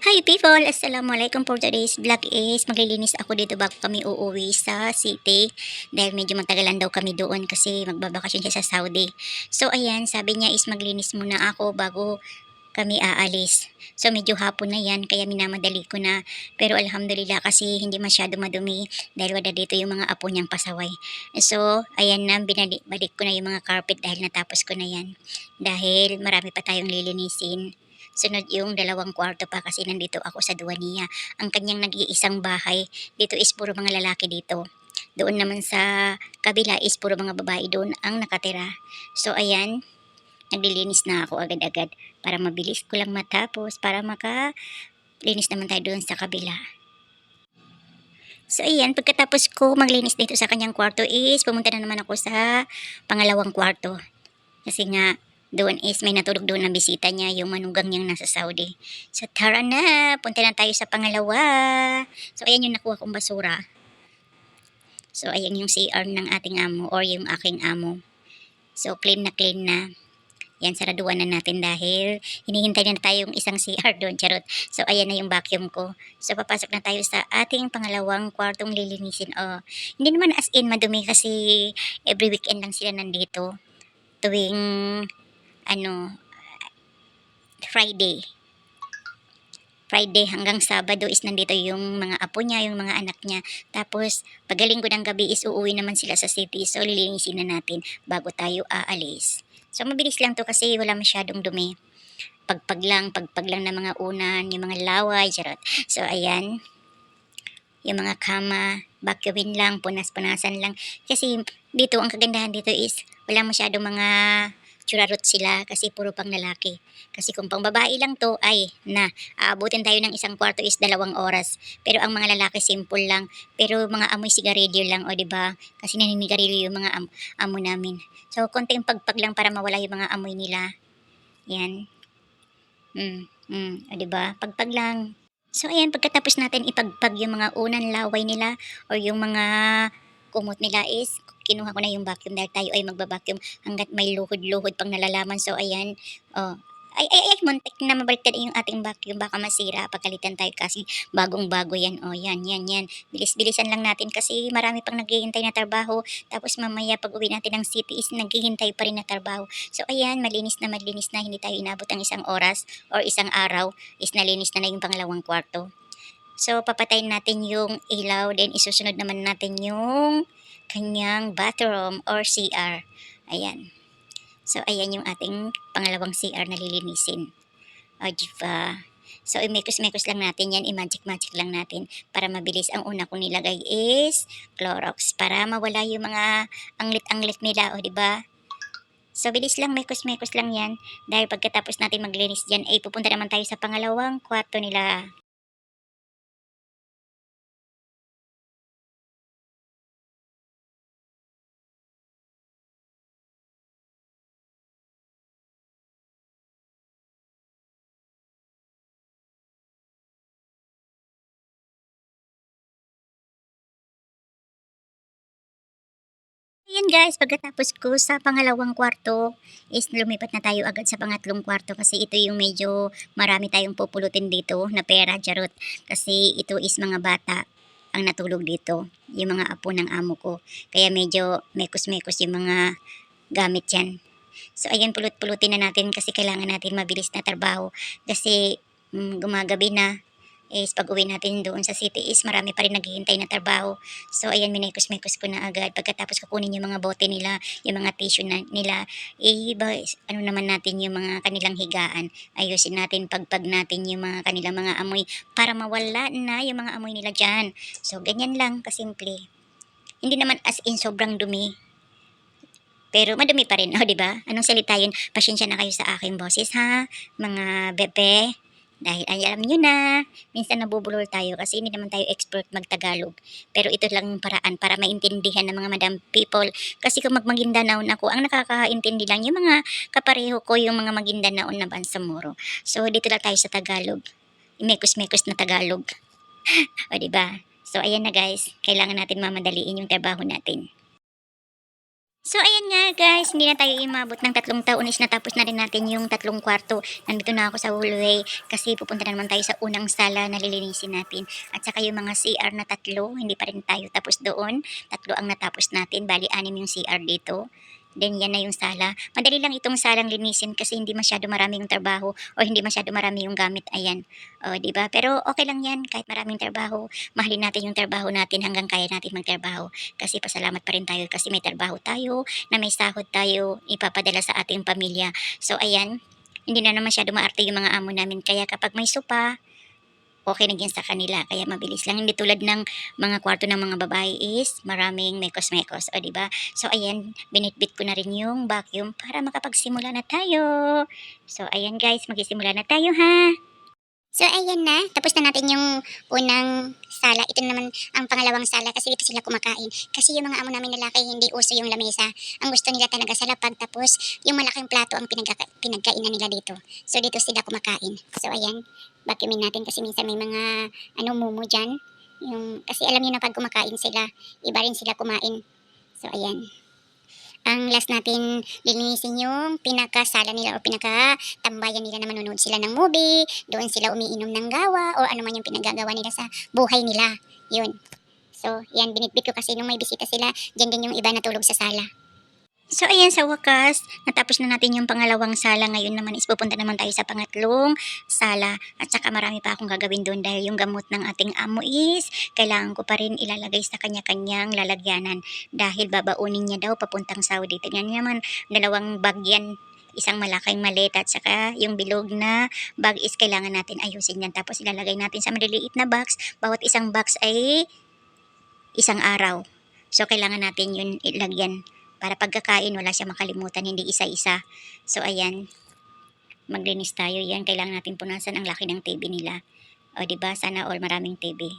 Hi people! Assalamualaikum. For today's vlog is maglilinis ako dito bago kami uuwi sa city dahil medyo matagalan daw kami doon kasi magbabakasyon siya sa Saudi. So ayan, sabi niya is maglinis muna ako bago kami aalis. So medyo hapon na yan kaya minamadali ko na, pero alhamdulillah kasi hindi masyado madumi dahil wala dito yung mga apo niyang pasaway. So ayan na, balik ko na yung mga carpet dahil natapos ko na yan dahil marami pa tayong lilinisin. Sunod yung 2 kwarto pa kasi nandito ako sa Duwaniya. Ang kanyang nag-iisang bahay, dito is puro mga lalaki dito. Doon naman sa kabila is puro mga babae doon ang nakatira. So ayan, naglilinis na ako agad-agad para mabilis ko lang matapos para makalinis naman tayo doon sa kabila. So ayan, pagkatapos ko maglinis dito sa kanyang kwarto is pumunta na naman ako sa pangalawang kwarto. Kasi nga, doon is may natulog doon na bisita niya, yung manugang niyang nasa Saudi. So tara na, punta na tayo sa pangalawa. So ayan yung nakuha kong basura. So ayan yung CR ng ating amo or yung aking amo. So clean na. Yan, saraduan na natin dahil hinihintay na tayong isang CR doon, charot. So ayan na yung vacuum ko. So papasok na tayo sa ating pangalawang kwartong lilinisin. Oh, hindi naman as in madumi kasi every weekend lang sila nandito. Tuwing ano, Friday. Friday hanggang Sabado is nandito yung mga apo niya, yung mga anak niya. Tapos, pagaling ko ng gabi is uuwi naman sila sa city. So, lilinisin na natin bago tayo aalis. So, mabilis lang to kasi wala masyadong dumi. Pagpag lang ng mga unan, yung mga laway, charot. So, ayan, yung mga kama, vacuumin lang, punas-punasan lang. Kasi dito, ang kagandahan dito is wala masyadong mga tsurarot sila kasi puro pang lalaki. Kasi kung pang babae lang to, ay na, aabutin tayo ng 1 kwarto is 2 oras. Pero ang mga lalaki simple lang. Pero mga amoy sigarilyo lang, o 'di ba? Kasi naninigarilyo yung mga amo namin. So konting pagpag lang para mawala yung mga amoy nila. Yan. O 'di ba? Pagpag lang. So ayan, pagkatapos natin ipagpag yung mga unang laway nila or yung mga kumot nila is kinuha ko na yung vacuum dahil tayo ay magba-vacuum hangga't may luhod-luhod pang nalalaman. So ayan, oh. Ay, muntik na mabaliktad yung ating vacuum, baka masira, pagalitan tayo kasi bagong-bago yan. Oh, yan. Bilis-bilisan lang natin kasi marami pang naghihintay na trabaho. Tapos mamaya pag uwi natin ng city is naghihintay pa rin na trabaho. So ayan, malinis na, hindi tayo inabot ang 1 oras or isang araw is nalinis na yung pangalawang kwarto. So, papatayin natin yung ilaw, then isusunod naman natin yung kanyang bathroom or CR. Ayan. So, ayan yung ating pangalawang CR na lilinisin. O, diba? So, imekos-mekos lang natin yan, i-magic-magic lang natin para mabilis. Ang una kong nilagay is Clorox para mawala yung mga anglit-anglit nila, o, diba? So, bilis lang, mekos-mekos lang yan. Dahil pagkatapos natin maglinis dyan, ay pupunta naman tayo sa pangalawang kwarto nila. Ayan guys, pagkatapos ko sa pangalawang kwarto is lumipat na tayo agad sa pangatlong kwarto kasi ito yung medyo marami tayong pupulutin dito na pera, charot. Kasi ito is mga bata ang natulog dito, yung mga apo ng amo ko. Kaya medyo mekos-mekos yung mga gamit yan. So ayan, pulot-pulutin na natin kasi kailangan natin mabilis na trabaho kasi gumagabi na is pag-uwi natin doon sa city is marami pa rin naghihintay na trabaho. So ayan, minekos-mekos ko na agad. Pagkatapos kukunin yung mga bote nila, yung mga tissue nila, ano naman natin yung mga kanilang higaan. Ayusin natin, pagpag natin yung mga kanilang mga amoy para mawala na yung mga amoy nila dyan. So ganyan lang, kasimple. Hindi naman as in sobrang dumi. Pero madumi pa rin, oh, 'di ba? Anong salita 'yun? Pasensya na kayo sa aking boses, ha, mga bebe. Dahil ay alam niyo na, minsan nabubulol tayo kasi hindi naman tayo expert mag-Tagalog. Pero ito lang yung paraan para maintindihan ng mga madam people. Kasi kung mag-Maguindanaon ako, ang nakakaintindi lang yung mga kapareho ko, yung mga Maguindanaon na Bangsamoro. So dito lang tayo sa Tagalog. Mekos-mekos na Tagalog. O 'di ba? So ayan na guys, kailangan natin mamadaliin yung trabaho natin. So ayan nga guys, hindi na tayo umabot ng 3 taon is natapos na rin natin yung 3 kwarto. Nandito na ako sa hallway kasi pupunta na naman tayo sa unang sala na lilinisin natin. At saka yung mga CR na 3, hindi pa rin tayo tapos doon. 3 ang natapos natin, bali 6 yung CR dito. Then yan na yung sala. Madali lang itong salang linisin kasi hindi masyado marami yung trabaho o hindi masyado marami yung gamit. Ayan. O, di ba? Pero okay lang yan kahit maraming trabaho. Mahalin natin yung trabaho natin hanggang kaya natin magtrabaho. Kasi pasalamat pa rin tayo kasi may trabaho tayo, na may sahod tayo ipapadala sa ating pamilya. So ayan, hindi na masyado maarte yung mga amo namin kaya kapag may sopa, okay na yan sa kanila kaya mabilis lang. Hindi tulad ng mga kwarto ng mga babae is maraming mekos-mekos, o 'di ba? So ayan, binitbit ko na rin yung vacuum para makapagsimula na tayo. So ayan guys, magsisimula na tayo ha. So ayan na, tapos na natin yung unang sala. Ito na naman ang pangalawang sala kasi dito sila kumakain. Kasi yung mga amo namin lalaki hindi uso yung lamesa. Ang gusto nila talaga sa lapag tapos yung malaking plato ang pinagkainan nila dito. So dito sila kumakain. So ayan, vacuumin natin kasi minsan may mga mumu dyan. Kasi alam niyo na pag kumakain sila, iba rin sila kumain. So ayan. Ang last natin linisin yung pinakasala nila o pinakatambayan nila na manonood sila ng movie, doon sila umiinom ng gawa o ano man yung pinagagawa nila sa buhay nila. Yun. So, yan, binitbit ko kasi nung may bisita sila, dyan din yung iba natulog sa sala. So ayan, sa wakas, natapos na natin yung pangalawang sala. Ngayon naman is pupunta naman tayo sa pangatlong sala. At saka marami pa akong gagawin doon dahil yung gamot ng ating amo is kailangan ko pa rin ilalagay sa kanya-kanyang lalagyanan. Dahil babaunin niya daw papuntang Saudi. Tingnan niyo naman, 2 bag yan. Isang malaking maleta at saka yung bilog na bag is kailangan natin ayusin yan. Tapos ilalagay natin sa maliliit na box. Bawat isang box ay isang araw. So kailangan natin yun ilagyan para pagkakain wala siyang makalimutan, hindi isa-isa. So ayan, maglinis tayo yan. Kailangan natin punasan ang laki ng TV nila. O 'di ba? Sana all maraming TV.